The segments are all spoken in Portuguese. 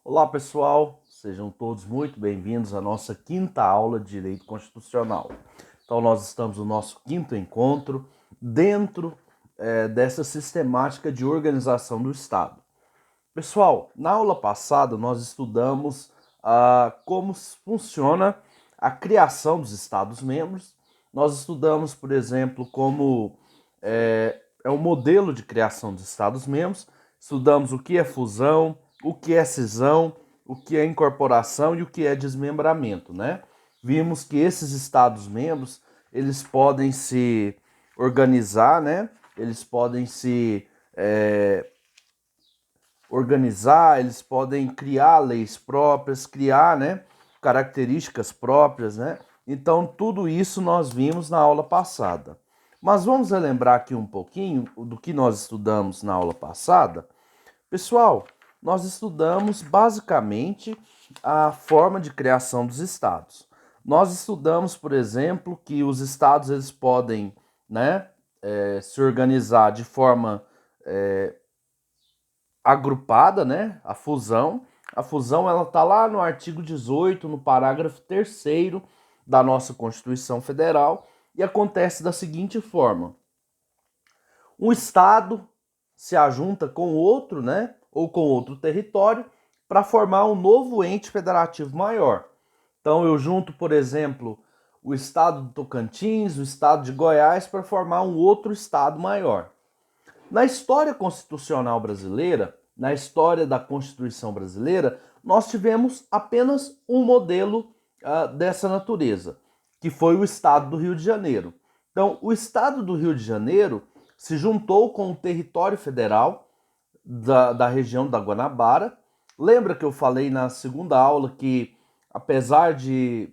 Olá pessoal, sejam todos muito bem-vindos à nossa quinta aula de Direito Constitucional. Então nós estamos no nosso quinto encontro dentro dessa sistemática de organização do Estado. Pessoal, na aula passada nós estudamos como funciona a criação dos Estados-membros. Nós estudamos, por exemplo, como é o modelo de criação dos Estados-membros. Estudamos o que é fusão, o que é cisão, o que é incorporação e o que é desmembramento, né? Vimos que esses Estados-membros, eles podem se organizar, né? Eles podem se organizar, eles podem criar leis próprias, criar, né, características próprias, né? Então, tudo isso nós vimos na aula passada. Mas vamos relembrar aqui um pouquinho do que nós estudamos na aula passada. Pessoal, nós estudamos basicamente a forma de criação dos estados. Nós estudamos, por exemplo, que os estados eles podem, né, se organizar de forma agrupada, né? A fusão. A fusão ela está lá no artigo 18, no parágrafo 3º da nossa Constituição Federal, e acontece da seguinte forma: um estado se ajunta com outro, né, ou com outro território, para formar um novo ente federativo maior. Então eu junto, por exemplo, o estado do Tocantins, o estado de Goiás, para formar um outro estado maior. Na história constitucional brasileira, na história da Constituição brasileira, nós tivemos apenas um modelo dessa natureza, que foi o Estado do Rio de Janeiro. Então, o Estado do Rio de Janeiro se juntou com o território federal da região da Guanabara. Lembra que eu falei na segunda aula que, apesar de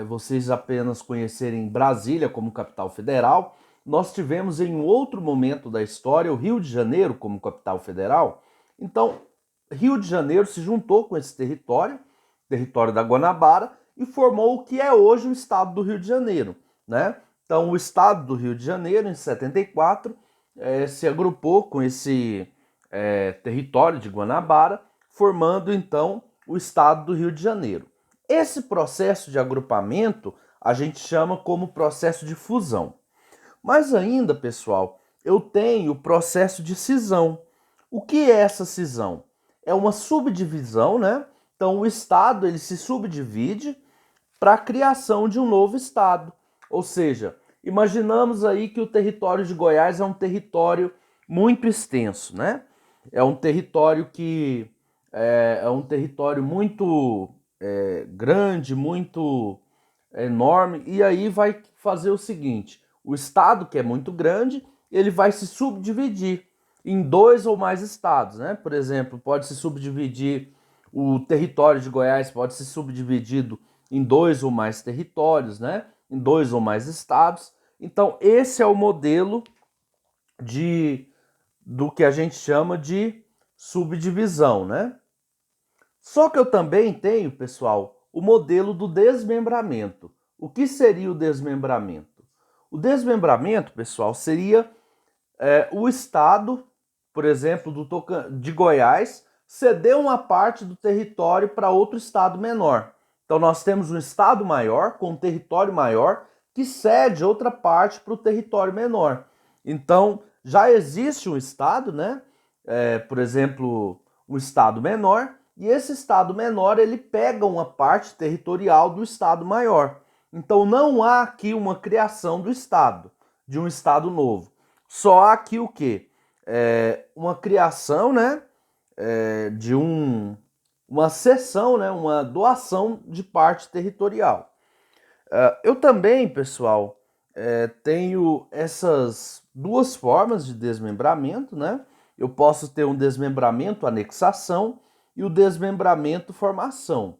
vocês apenas conhecerem Brasília como capital federal, nós tivemos em outro momento da história o Rio de Janeiro como capital federal. Então, Rio de Janeiro se juntou com esse território, território da Guanabara, e formou o que é hoje o estado do Rio de Janeiro, né? Então, o estado do Rio de Janeiro, em 74, se agrupou com esse território de Guanabara, formando então o estado do Rio de Janeiro. Esse processo de agrupamento a gente chama como processo de fusão. Mas ainda, pessoal, eu tenho o processo de cisão. O que é essa cisão? É uma subdivisão, né? Então o estado ele se subdivide para a criação de um novo estado. Ou seja, imaginamos aí que o território de Goiás é um território muito extenso, né? É um território que é um território muito grande, muito enorme, e aí vai fazer o seguinte: o estado, que é muito grande, ele vai se subdividir em dois ou mais estados, né? Por exemplo, pode se subdividir o território de Goiás, pode ser subdividido em dois ou mais territórios, né? Em dois ou mais estados. Então, esse é o modelo do que a gente chama de subdivisão, né? Só que eu também tenho, pessoal, o modelo do desmembramento. O que seria o desmembramento? O desmembramento, pessoal, seria o estado, por exemplo, de Goiás, ceder uma parte do território para outro estado menor. Então nós temos um estado maior, com um território maior, que cede outra parte para o território menor. Então já existe um estado, né? Por exemplo, um estado menor, e esse estado menor ele pega uma parte territorial do estado maior. Então não há aqui uma criação do estado, de um estado novo. Só há aqui o quê? Uma criação, né, de uma cessão, né, uma doação de parte territorial. Eu também, pessoal, tenho essas duas formas de desmembramento, né? Eu posso ter um desmembramento anexação e o desmembramento formação.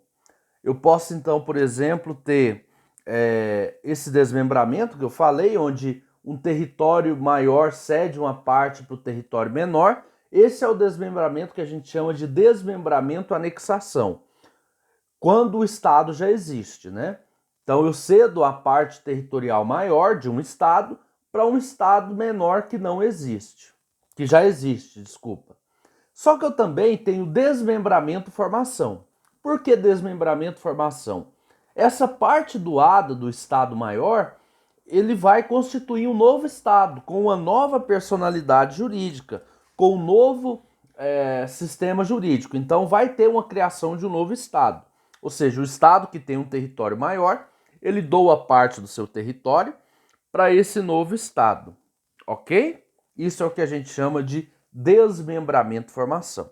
Eu posso, então, por exemplo, ter esse desmembramento que eu falei, onde um território maior cede uma parte para o território menor. Esse é o desmembramento que a gente chama de desmembramento anexação, quando o estado já existe, né? Então eu cedo a parte territorial maior de um estado para um estado menor que não existe, que já existe, desculpa. Só que eu também tenho desmembramento e formação. Por que desmembramento e formação? Essa parte doada do Estado maior, ele vai constituir um novo Estado, com uma nova personalidade jurídica, com um novo sistema jurídico. Então vai ter uma criação de um novo Estado. Ou seja, o Estado que tem um território maior, ele doa parte do seu território para esse novo Estado, ok? Isso é o que a gente chama de desmembramento e formação.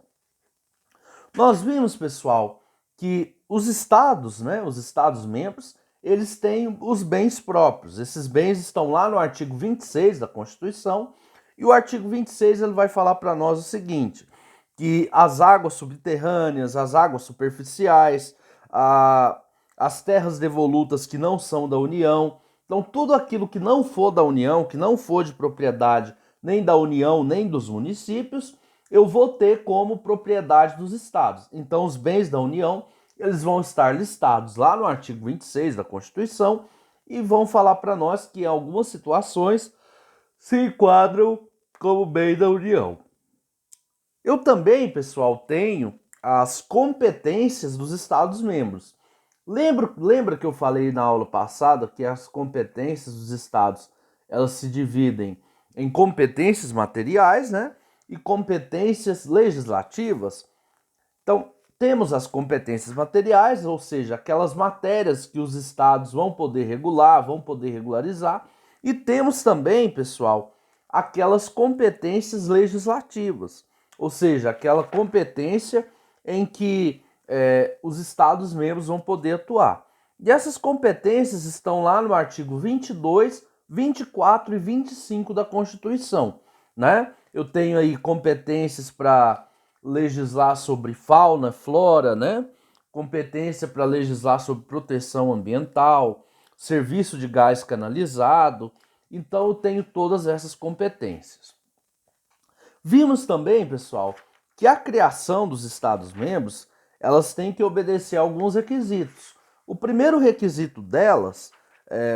Nós vimos, pessoal, que os estados, né, os estados-membros, eles têm os bens próprios. Esses bens estão lá no artigo 26 da Constituição, e o artigo 26 ele vai falar para nós o seguinte, que as águas subterrâneas, as águas superficiais, as terras devolutas que não são da União, então tudo aquilo que não for da União, que não for de propriedade nem da União, nem dos municípios, eu vou ter como propriedade dos estados. Então os bens da União, eles vão estar listados lá no artigo 26 da Constituição e vão falar para nós que em algumas situações se enquadram como bem da União. Eu também, pessoal, tenho as competências dos Estados-membros. Lembra que eu falei na aula passada que as competências dos estados, elas se dividem em competências materiais, né, e competências legislativas? Então, temos as competências materiais, ou seja, aquelas matérias que os estados vão poder regular, vão poder regularizar, e temos também, pessoal, aquelas competências legislativas, ou seja, aquela competência em que os estados-membros vão poder atuar. E essas competências estão lá no artigo 22, 24 e 25 da Constituição, né? Eu tenho aí competências para legislar sobre fauna, flora, né? Competência para legislar sobre proteção ambiental, serviço de gás canalizado. Então eu tenho todas essas competências. Vimos também, pessoal, que a criação dos Estados-membros, elas têm que obedecer a alguns requisitos. O primeiro requisito delas,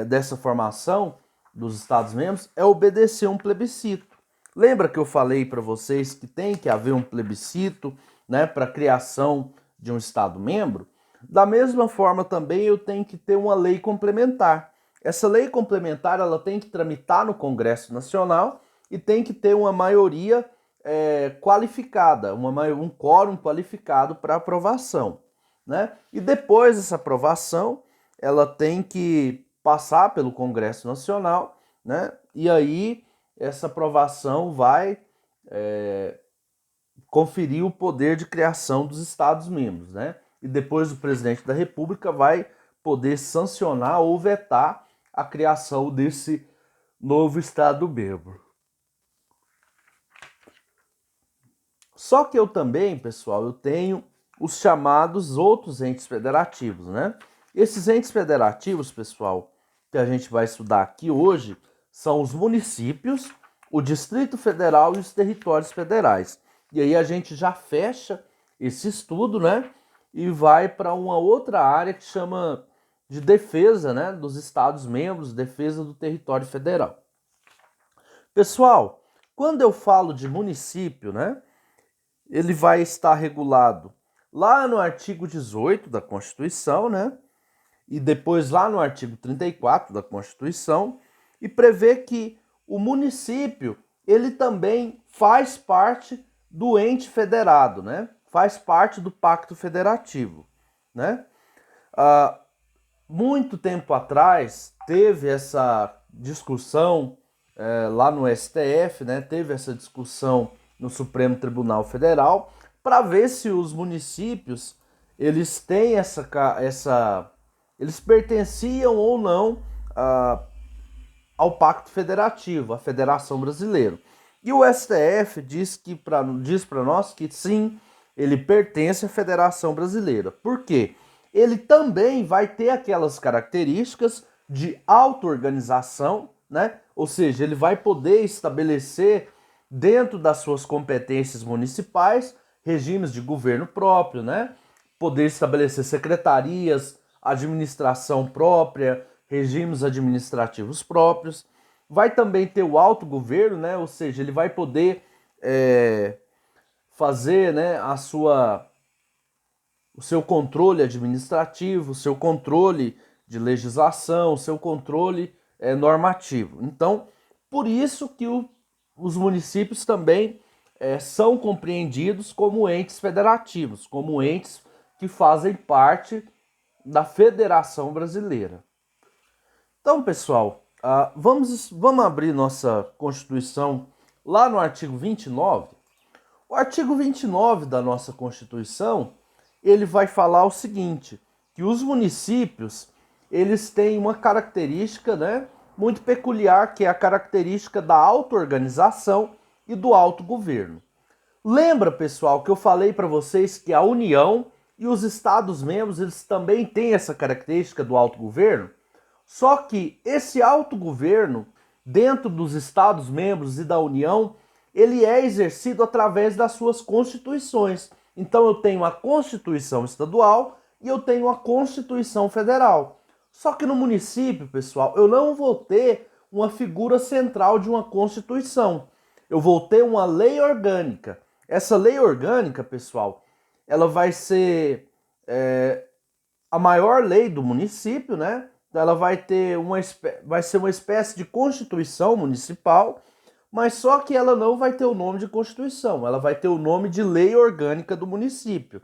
dessa formação dos Estados-membros, é obedecer um plebiscito. Lembra que eu falei para vocês que tem que haver um plebiscito, né, para a criação de um Estado-membro? Da mesma forma também eu tenho que ter uma lei complementar. Essa lei complementar ela tem que tramitar no Congresso Nacional e tem que ter uma maioria qualificada, um quórum qualificado para aprovação, né? E depois dessa aprovação, ela tem que passar pelo Congresso Nacional, né? E aí essa aprovação vai conferir o poder de criação dos Estados-membros, né? E depois o presidente da República vai poder sancionar ou vetar a criação desse novo Estado-membro. Só que eu também, pessoal, eu tenho os chamados outros entes federativos, né? Esses entes federativos, pessoal, que a gente vai estudar aqui hoje, são os municípios, o Distrito Federal e os territórios federais. E aí a gente já fecha esse estudo, né? E vai para uma outra área que chama de defesa, né? Dos Estados-membros, defesa do território federal. Pessoal, quando eu falo de município, né? Ele vai estar regulado lá no artigo 18 da Constituição, né? E depois lá no artigo 34 da Constituição, e prevê que o município, ele também faz parte do ente federado, né? Faz parte do pacto federativo, né? Muito tempo atrás teve essa discussão lá no STF, né? Teve essa discussão no Supremo Tribunal Federal para ver se os municípios eles têm eles pertenciam ou não ao Pacto Federativo, à Federação Brasileira. E o STF diz para nós que sim, ele pertence à Federação Brasileira. Por quê? Ele também vai ter aquelas características de auto-organização, né? Ou seja, ele vai poder estabelecer dentro das suas competências municipais regimes de governo próprio, né? Poder estabelecer secretarias, administração própria, regimes administrativos próprios. Vai também ter o autogoverno, né? Ou seja, ele vai poder fazer, né, o seu controle administrativo, o seu controle de legislação, o seu controle normativo. Então, por isso que os municípios também são compreendidos como entes federativos, como entes que fazem parte da Federação Brasileira. Então, pessoal, vamos abrir nossa Constituição lá no artigo 29. O artigo 29 da nossa Constituição, ele vai falar o seguinte, que os municípios, eles têm uma característica, né, muito peculiar, que é a característica da auto-organização e do autogoverno. Lembra, pessoal, que eu falei para vocês que a União e os Estados-membros, eles também têm essa característica do autogoverno? Só que esse autogoverno, dentro dos Estados-membros e da União, ele é exercido através das suas constituições. Então eu tenho a Constituição Estadual e eu tenho a Constituição Federal. Só que no município, pessoal, eu não vou ter uma figura central de uma Constituição. Eu vou ter uma lei orgânica. Essa lei orgânica, pessoal, ela vai ser a maior lei do município, né? Ela vai ser uma espécie de Constituição municipal, mas só que ela não vai ter o nome de Constituição, ela vai ter o nome de Lei Orgânica do município.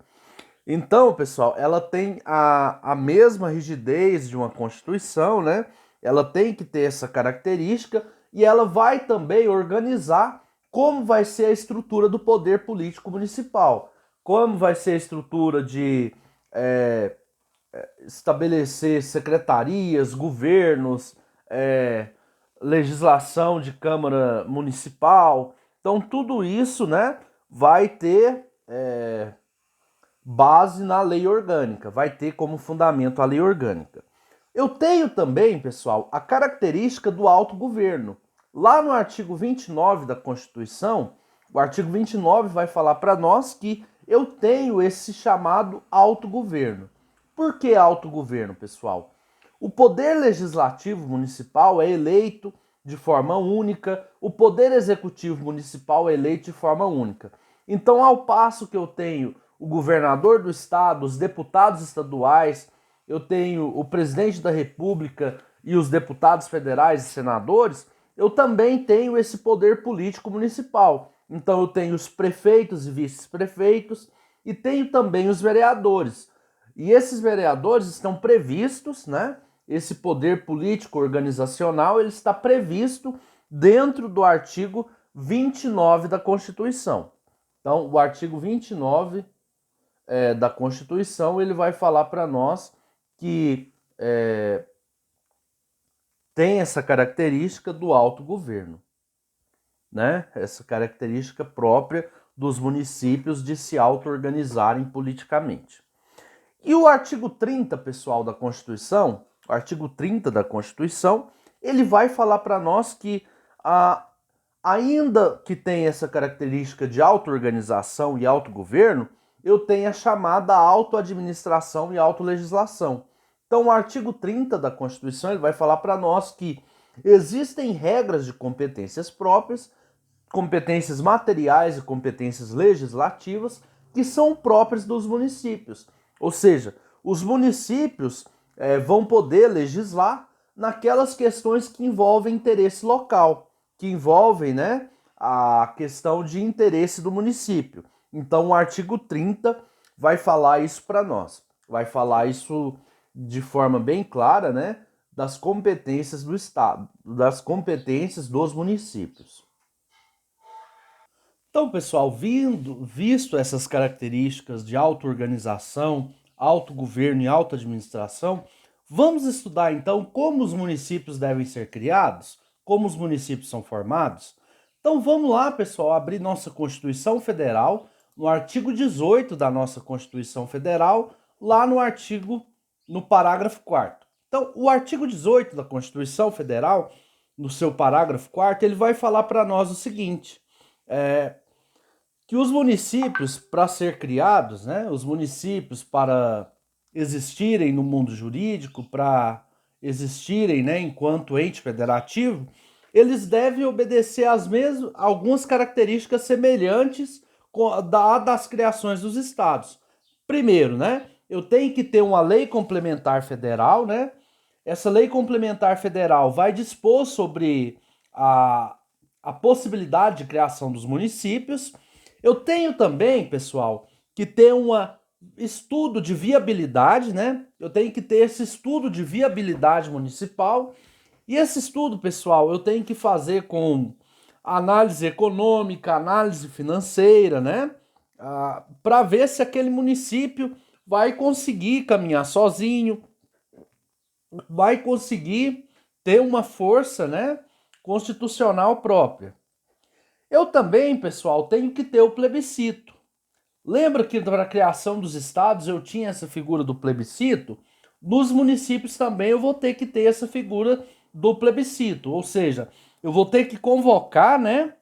Então, pessoal, ela tem a mesma rigidez de uma Constituição, né? Ela tem que ter essa característica e ela vai também organizar como vai ser a estrutura do poder político municipal, como vai ser a estrutura de estabelecer secretarias, governos, legislação de Câmara Municipal. Então, tudo isso, né, vai ter base na lei orgânica, vai ter como fundamento a lei orgânica. Eu tenho também, pessoal, a característica do autogoverno. Lá no artigo 29 da Constituição, o artigo 29 vai falar para nós que eu tenho esse chamado autogoverno. Por que autogoverno, pessoal? O poder legislativo municipal é eleito de forma única, o poder executivo municipal é eleito de forma única. Então, ao passo que eu tenho o governador do estado, os deputados estaduais, eu tenho o presidente da República e os deputados federais e senadores, eu também tenho esse poder político municipal. Então eu tenho os prefeitos e vice-prefeitos e tenho também os vereadores. E esses vereadores estão previstos, né? Esse poder político organizacional, ele está previsto dentro do artigo 29 da Constituição. Então, o artigo 29 da Constituição, ele vai falar para nós que tem essa característica do autogoverno, né? Essa característica própria dos municípios de se auto-organizarem politicamente. E o artigo 30, pessoal, da Constituição, o artigo 30 da Constituição, ele vai falar para nós que ainda que tem essa característica de auto-organização e autogoverno, eu tenho a chamada auto-administração e auto-legislação. Então, o artigo 30 da Constituição ele vai falar para nós que existem regras de competências próprias, competências materiais e competências legislativas que são próprias dos municípios. Ou seja, os municípios vão poder legislar naquelas questões que envolvem interesse local, que envolvem, né, a questão de interesse do município. Então, o artigo 30 vai falar isso para nós. Vai falar isso de forma bem clara, né, das competências do Estado, das competências dos municípios. Então, pessoal, visto essas características de auto-organização, autogoverno e auto-administração, vamos estudar então como os municípios devem ser criados, como os municípios são formados. Então vamos lá, pessoal, abrir nossa Constituição Federal, no artigo 18 da nossa Constituição Federal, lá no parágrafo 4º. Então, o artigo 18 da Constituição Federal, no seu parágrafo 4º, ele vai falar para nós o seguinte, que os municípios, para ser criados, né, os municípios para existirem no mundo jurídico, para existirem, né, enquanto ente federativo, eles devem obedecer algumas características semelhantes das criações dos estados. Primeiro, né, eu tenho que ter uma lei complementar federal, né? Essa lei complementar federal vai dispor sobre a possibilidade de criação dos municípios. Eu tenho também, pessoal, que ter um estudo de viabilidade, né? Eu tenho que ter esse estudo de viabilidade municipal. E esse estudo, pessoal, eu tenho que fazer com análise econômica, análise financeira, né? Para ver se aquele município vai conseguir caminhar sozinho, vai conseguir ter uma força, né, constitucional própria. Eu também, pessoal, tenho que ter o plebiscito. Lembra que para a criação dos estados eu tinha essa figura do plebiscito? Nos municípios também eu vou ter que ter essa figura do plebiscito, ou seja, eu vou ter que convocar, né,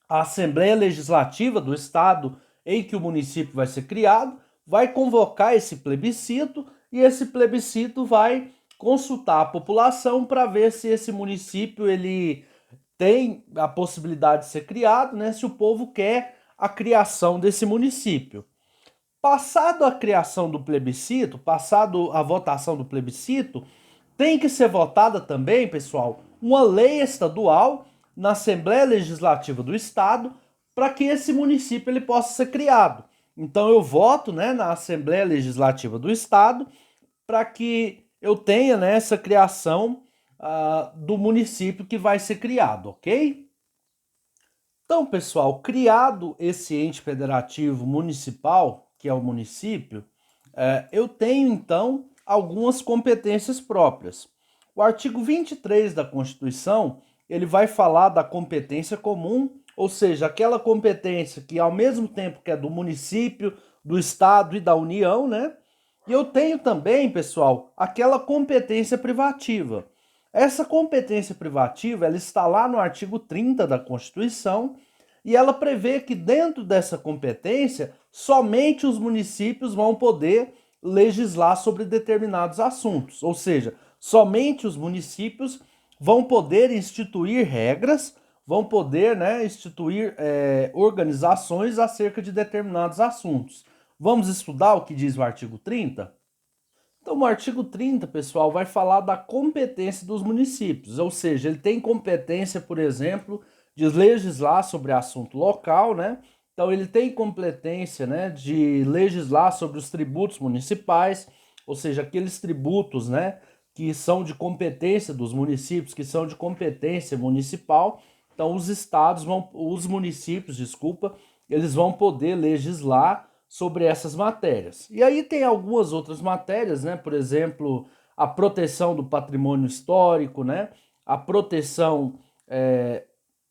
a Assembleia Legislativa do estado em que o município vai ser criado, vai convocar esse plebiscito e esse plebiscito vai consultar a população para ver se esse município ele tem a possibilidade de ser criado, né, se o povo quer a criação desse município. Passado a criação do plebiscito, passado a votação do plebiscito, tem que ser votada também, pessoal, uma lei estadual na Assembleia Legislativa do Estado para que esse município ele possa ser criado. Então eu voto, né, na Assembleia Legislativa do Estado para que eu tenha, né, essa criação do município que vai ser criado, ok? Então, pessoal, criado esse ente federativo municipal, que é o município, eu tenho então algumas competências próprias. O artigo 23 da Constituição, ele vai falar da competência comum, ou seja, aquela competência que ao mesmo tempo que é do município, do estado e da União, né? E eu tenho também, pessoal, aquela competência privativa. Essa competência privativa, ela está lá no artigo 30 da Constituição e ela prevê que dentro dessa competência, somente os municípios vão poder legislar sobre determinados assuntos, ou seja, somente os municípios vão poder instituir regras, vão poder, né, instituir organizações acerca de determinados assuntos. Vamos estudar o que diz o artigo 30? Então, o artigo 30, pessoal, vai falar da competência dos municípios, ou seja, ele tem competência, por exemplo, de legislar sobre assunto local, né? Então, ele tem competência, né, de legislar sobre os tributos municipais, ou seja, aqueles tributos, né, que são de competência dos municípios, que são de competência municipal. Então, os municípios, desculpa, eles vão poder legislar sobre essas matérias. E aí tem algumas outras matérias, né? Por exemplo, a proteção do patrimônio histórico, né? A proteção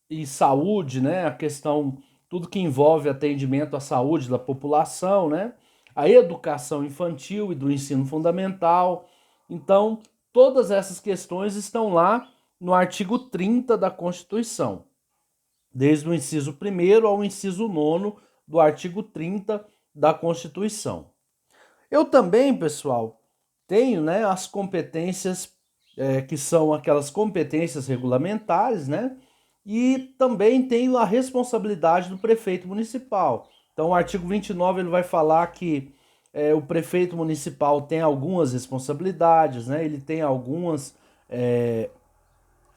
e saúde, né? A questão, tudo que envolve atendimento à saúde da população, né? A educação infantil e do ensino fundamental. Então, todas essas questões estão lá no artigo 30 da Constituição, desde o inciso 1º ao inciso 9º do artigo 30 da Constituição. Eu também, pessoal, tenho, né, as competências que são aquelas competências regulamentares, né? E também tenho a responsabilidade do prefeito municipal. Então, o artigo 29 ele vai falar que o prefeito municipal tem algumas responsabilidades, né? Ele tem algumas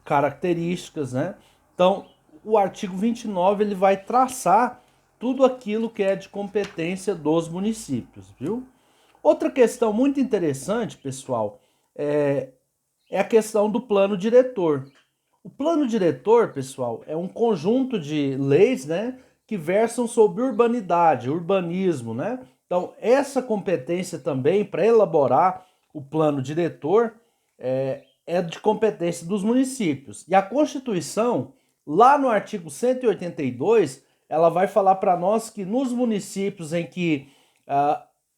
características, né? Então, o artigo 29 ele vai traçar tudo aquilo que é de competência dos municípios, viu? Outra questão muito interessante, pessoal, é a questão do plano diretor. O plano diretor, pessoal, é um conjunto de leis, né, que versam sobre urbanidade, urbanismo, né? Então, essa competência também para elaborar o plano diretor é de competência dos municípios. E a Constituição, lá no artigo 182, ela vai falar para nós que nos municípios em que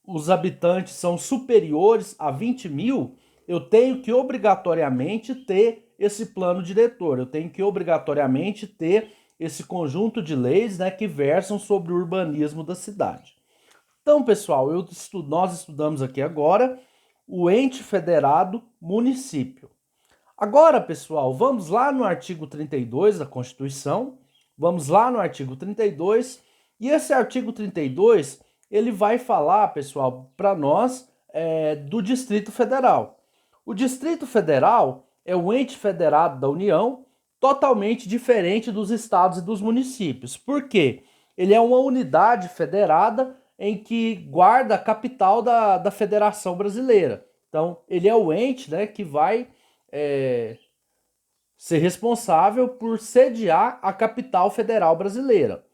os habitantes são superiores a 20 mil, eu tenho que obrigatoriamente ter esse plano diretor, eu tenho que obrigatoriamente ter esse conjunto de leis, né, que versam sobre o urbanismo da cidade. Então, pessoal, nós estudamos aqui agora o ente federado município. Agora, pessoal, vamos lá no artigo 32 da Constituição, vamos lá no artigo 32 E esse artigo 32, ele vai falar, pessoal, para nós do Distrito Federal. O Distrito Federal é o ente federado da União, totalmente diferente dos estados e dos municípios. Por quê? Ele é uma unidade federada em que guarda a capital da Federação Brasileira. Então, ele é o ente, né, que vai ser responsável por sediar a capital federal brasileira.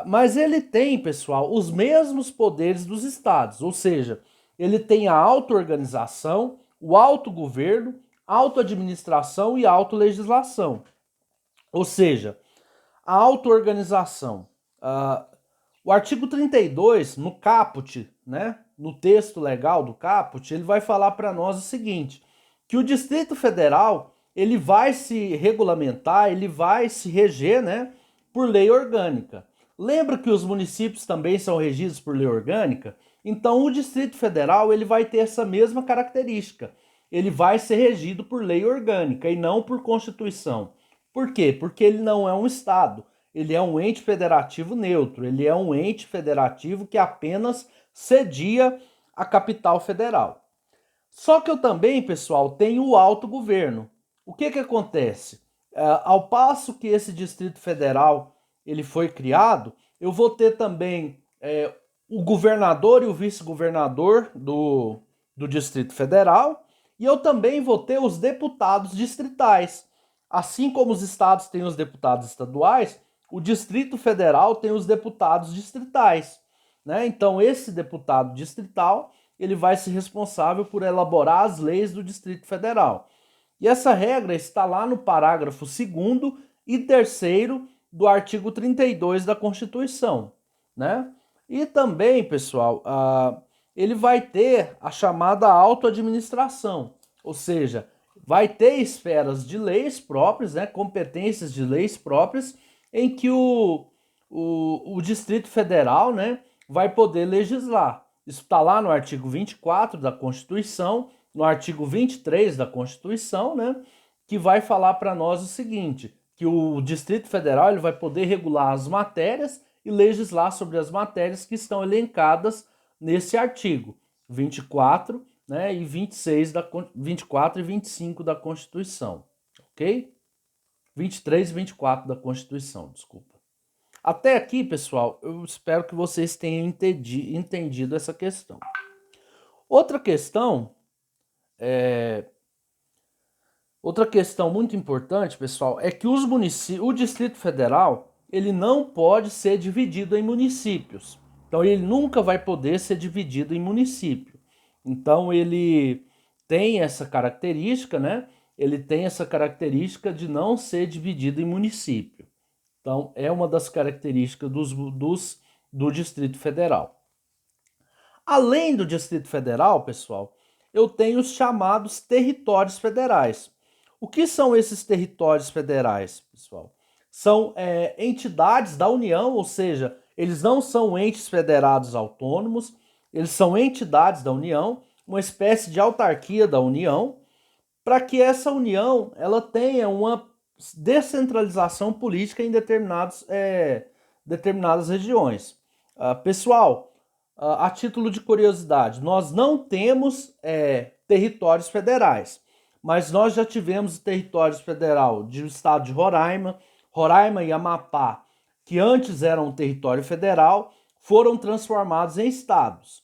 Mas ele tem, pessoal, os mesmos poderes dos estados, ou seja, ele tem a auto-organização, o autogoverno, auto-administração e auto-legislação. Ou seja, a auto-organização. O artigo 32, no caput, né, no texto legal do caput, ele vai falar para nós o seguinte, que o Distrito Federal ele vai se regulamentar, ele vai se reger, né, por lei orgânica. Lembra que os municípios também são regidos por lei orgânica? Então o Distrito Federal ele vai ter essa mesma característica. Ele vai ser regido por lei orgânica e não por Constituição. Por quê? Porque ele não é um Estado. Ele é um ente federativo neutro. Ele é um ente federativo que apenas cedia a capital federal. Só que eu também, pessoal, tenho o autogoverno. O que acontece? Ao passo que esse Distrito Federal ele foi criado, eu vou ter também o governador e o vice-governador do Distrito Federal, e eu também vou ter os deputados distritais. Assim como os estados têm os deputados estaduais, o Distrito Federal tem os deputados distritais, né? Então esse deputado distrital ele vai ser responsável por elaborar as leis do Distrito Federal. E essa regra está lá no parágrafo 2º e 3º do artigo 32 da Constituição, né? E também, pessoal, ele vai ter a chamada autoadministração, ou seja, vai ter esferas de leis próprias, né, competências de leis próprias, em que o Distrito Federal, né, vai poder legislar. Isso está lá no artigo 24 da Constituição, no artigo 23 da Constituição, né, que vai falar para nós o seguinte, que o Distrito Federal ele vai poder regular as matérias e legislar sobre as matérias que estão elencadas nesse artigo 24, né, e 26 24 e 25 da Constituição, ok? 23 e 24 da Constituição, desculpa. Até aqui, pessoal, eu espero que vocês tenham entendido essa questão. Outra questão muito importante, pessoal, é que o Distrito Federal ele não pode ser dividido em municípios. Então ele nunca vai poder ser dividido em município. Então ele tem essa característica, né? Ele tem essa característica de não ser dividido em município. Então é uma das características do Distrito Federal. Além do Distrito Federal, pessoal, eu tenho os chamados territórios federais. O que são esses territórios federais, pessoal? São entidades da União, ou seja, eles não são entes federados autônomos, eles são entidades da União, uma espécie de autarquia da União, para que essa União ela tenha uma descentralização política em determinadas regiões. Pessoal, a título de curiosidade, nós não temos territórios federais, mas nós já tivemos territórios federal do estado de Roraima e Amapá, que antes eram um território federal, foram transformados em estados.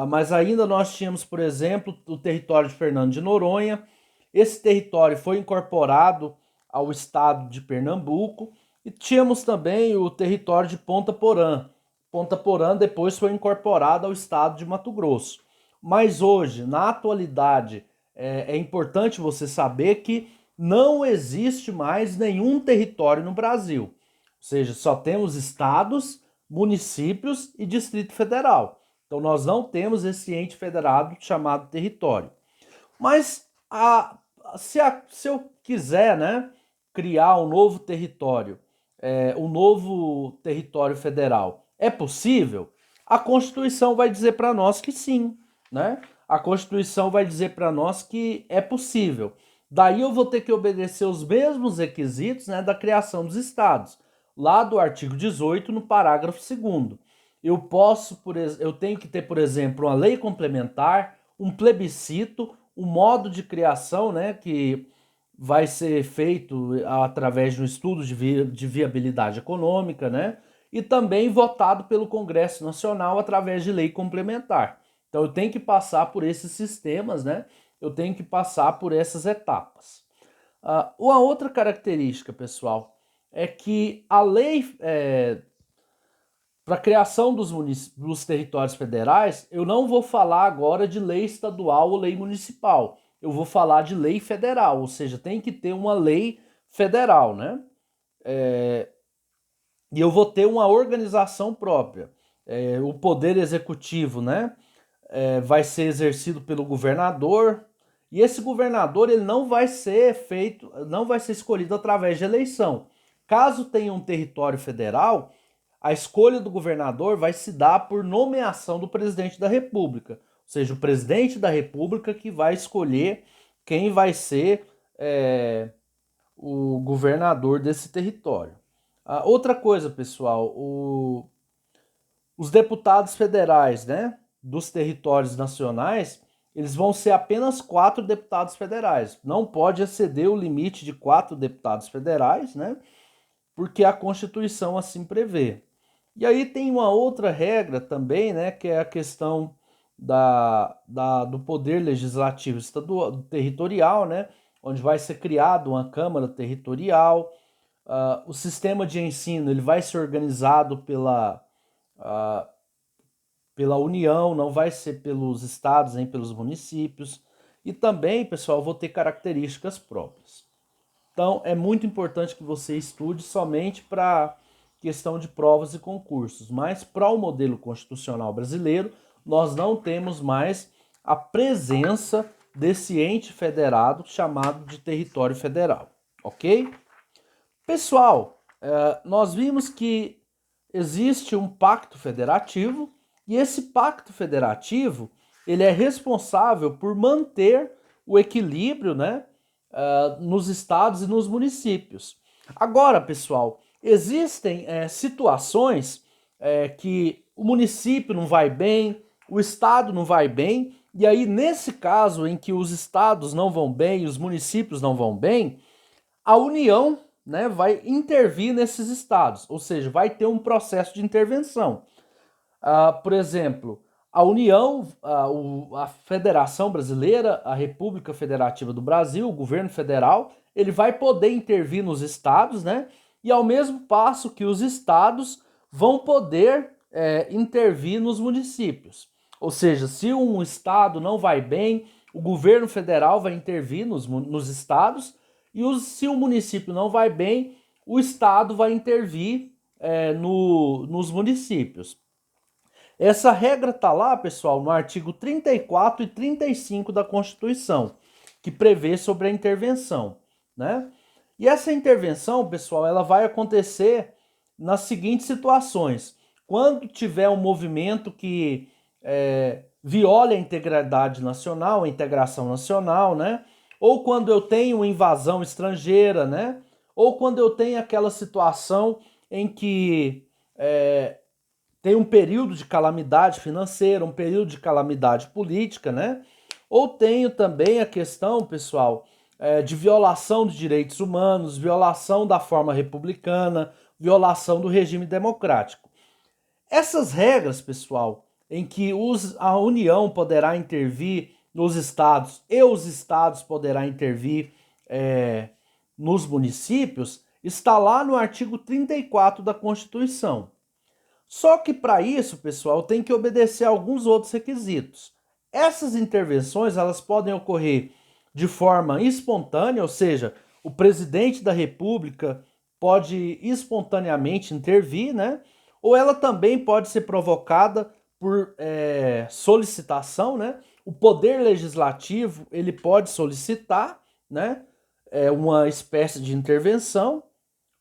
Mas ainda nós tínhamos, por exemplo, o território de Fernando de Noronha. Esse território foi incorporado ao estado de Pernambuco e tínhamos também o território de Ponta Porã. Ponta Porã depois foi incorporado ao estado de Mato Grosso. Mas hoje, na atualidade, é importante você saber que não existe mais nenhum território no Brasil. Ou seja, só temos estados, municípios e Distrito Federal. Então nós não temos esse ente federado chamado território. Mas se eu quiser, né, criar um novo território federal, é possível? A Constituição vai dizer para nós que sim, né? A Constituição vai dizer para nós que é possível. Daí eu vou ter que obedecer os mesmos requisitos, né, da criação dos estados. lá do artigo 18, no parágrafo 2º. Eu tenho que ter, por exemplo, uma lei complementar, um plebiscito, um modo de criação, né, que vai ser feito através de um estudo de viabilidade econômica, né, e também votado pelo Congresso Nacional através de lei complementar. Então eu tenho que passar por esses sistemas, né, eu tenho que passar por essas etapas. Uma outra característica, pessoal, é que a lei para a criação dos territórios federais, eu não vou falar agora de lei estadual ou lei municipal. Eu vou falar de lei federal, ou seja, tem que ter uma lei federal, né? E eu vou ter uma organização própria. O poder executivo, né? Vai ser exercido pelo governador, e esse governador ele não vai ser feito, não vai ser escolhido através de eleição. Caso tenha um território federal, a escolha do governador vai se dar por nomeação do presidente da República. Ou seja, o presidente da República que vai escolher quem vai ser o governador desse território. Outra coisa, pessoal, os deputados federais, né, dos territórios nacionais, eles vão ser apenas 4 deputados federais. Não pode exceder o limite de 4 deputados federais, né, porque a Constituição assim prevê. E aí tem uma outra regra também, né, que é a questão do poder legislativo estadual, territorial, né, onde vai ser criado uma Câmara Territorial. O sistema de ensino ele vai ser organizado pela União, não vai ser pelos estados nem pelos municípios. E também, pessoal, vou ter características próprias. Então, é muito importante que você estude somente para questão de provas e concursos, mas para o modelo constitucional brasileiro, nós não temos mais a presença desse ente federado chamado de território federal, ok? Pessoal, nós vimos que existe um pacto federativo e esse pacto federativo ele é responsável por manter o equilíbrio, né, nos estados e nos municípios. Agora, pessoal, existem situações que o município não vai bem, o estado não vai bem, e aí nesse caso em que os estados não vão bem e os municípios não vão bem, a União, né, vai intervir nesses estados, ou seja, vai ter um processo de intervenção. Por exemplo, a União, a Federação Brasileira, a República Federativa do Brasil, o governo federal, ele vai poder intervir nos estados, né? E ao mesmo passo que os estados vão poder intervir nos municípios. Ou seja, se um estado não vai bem, o governo federal vai intervir nos estados, e se o município não vai bem, o estado vai intervir nos municípios. Essa regra está lá, pessoal, no artigo 34 e 35 da Constituição, que prevê sobre a intervenção, né? E essa intervenção, pessoal, ela vai acontecer nas seguintes situações. Quando tiver um movimento que viole a integridade nacional, a integração nacional, né? Ou quando eu tenho invasão estrangeira, né? Ou quando eu tenho aquela situação em que tem um período de calamidade financeira, um período de calamidade política, né? Ou tenho também a questão, pessoal, de violação de direitos humanos, violação da forma republicana, violação do regime democrático. Essas regras, pessoal, em que a União poderá intervir nos estados e os estados poderá intervir nos municípios, está lá no artigo 34 da Constituição. Só que para isso, pessoal, tem que obedecer a alguns outros requisitos. Essas intervenções, elas podem ocorrer de forma espontânea, ou seja, o presidente da República pode espontaneamente intervir, né? Ou ela também pode ser provocada por solicitação, né? O poder legislativo, ele pode solicitar, né? Uma espécie de intervenção,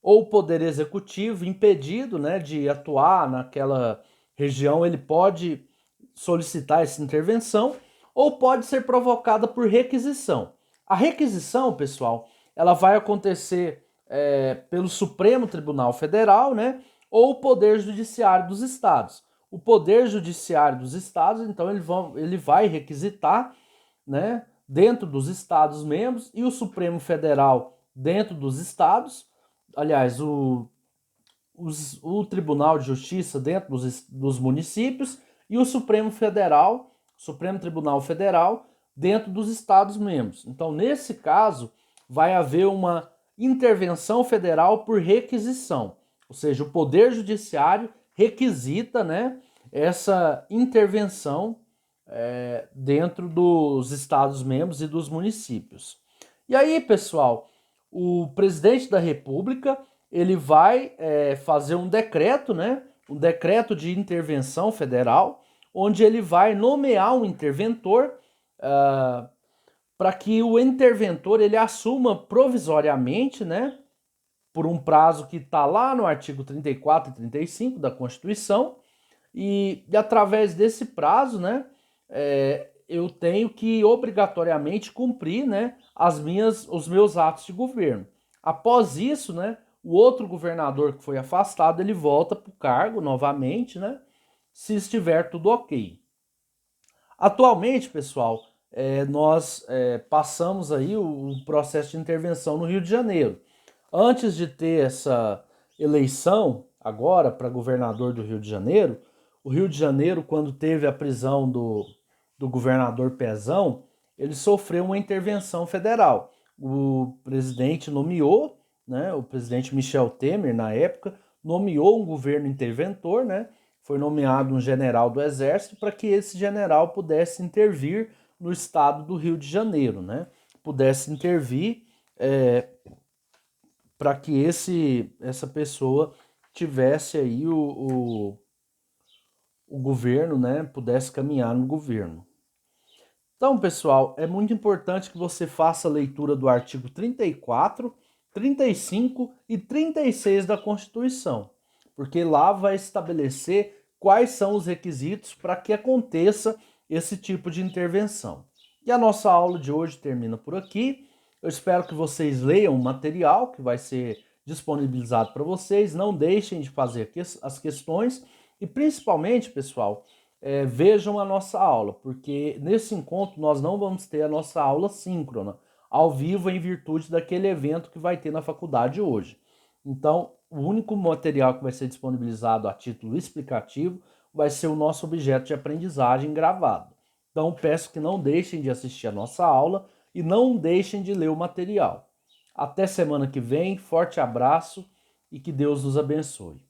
ou o poder executivo impedido, né, de atuar naquela região, ele pode solicitar essa intervenção, ou pode ser provocada por requisição. A requisição, pessoal, ela vai acontecer pelo Supremo Tribunal Federal, né, ou o Poder Judiciário dos Estados. O Poder Judiciário dos Estados, então, ele vai requisitar, né, dentro dos Estados membros, e o Supremo Federal dentro dos Estados, aliás, o Tribunal de Justiça dentro dos municípios e o Supremo Tribunal Federal dentro dos Estados membros. Então, nesse caso, vai haver uma intervenção federal por requisição, ou seja, o Poder Judiciário requisita, né, essa intervenção dentro dos Estados membros e dos municípios. E aí, pessoal, o presidente da República ele vai fazer um decreto, né, um decreto de intervenção federal, onde ele vai nomear um interventor para que o interventor ele assuma provisoriamente, né, por um prazo que está lá no artigo 34 e 35 da Constituição, e através desse prazo, né, eu tenho que obrigatoriamente cumprir, né, os meus atos de governo. Após isso, né, o outro governador que foi afastado, ele volta para o cargo novamente, né, se estiver tudo ok. Atualmente, pessoal, nós passamos aí o processo de intervenção no Rio de Janeiro. Antes de ter essa eleição, agora, para governador do Rio de Janeiro, o Rio de Janeiro, quando teve a prisão do governador Pezão, ele sofreu uma intervenção federal. O presidente nomeou, né, o presidente Michel Temer, na época, nomeou um governo interventor, né, foi nomeado um general do Exército para que esse general pudesse intervir no estado do Rio de Janeiro, né, pudesse intervir para que essa pessoa tivesse aí o governo, né, pudesse caminhar no governo. Então, pessoal, é muito importante que você faça a leitura do artigo 34, 35 e 36 da Constituição, porque lá vai estabelecer quais são os requisitos para que aconteça esse tipo de intervenção. E a nossa aula de hoje termina por aqui. Eu espero que vocês leiam o material que vai ser disponibilizado para vocês. Não deixem de fazer as questões e, principalmente, pessoal, vejam a nossa aula, porque nesse encontro nós não vamos ter a nossa aula síncrona, ao vivo, em virtude daquele evento que vai ter na faculdade hoje. Então, o único material que vai ser disponibilizado a título explicativo vai ser o nosso objeto de aprendizagem gravado. Então, peço que não deixem de assistir a nossa aula e não deixem de ler o material. Até semana que vem, forte abraço e que Deus nos abençoe.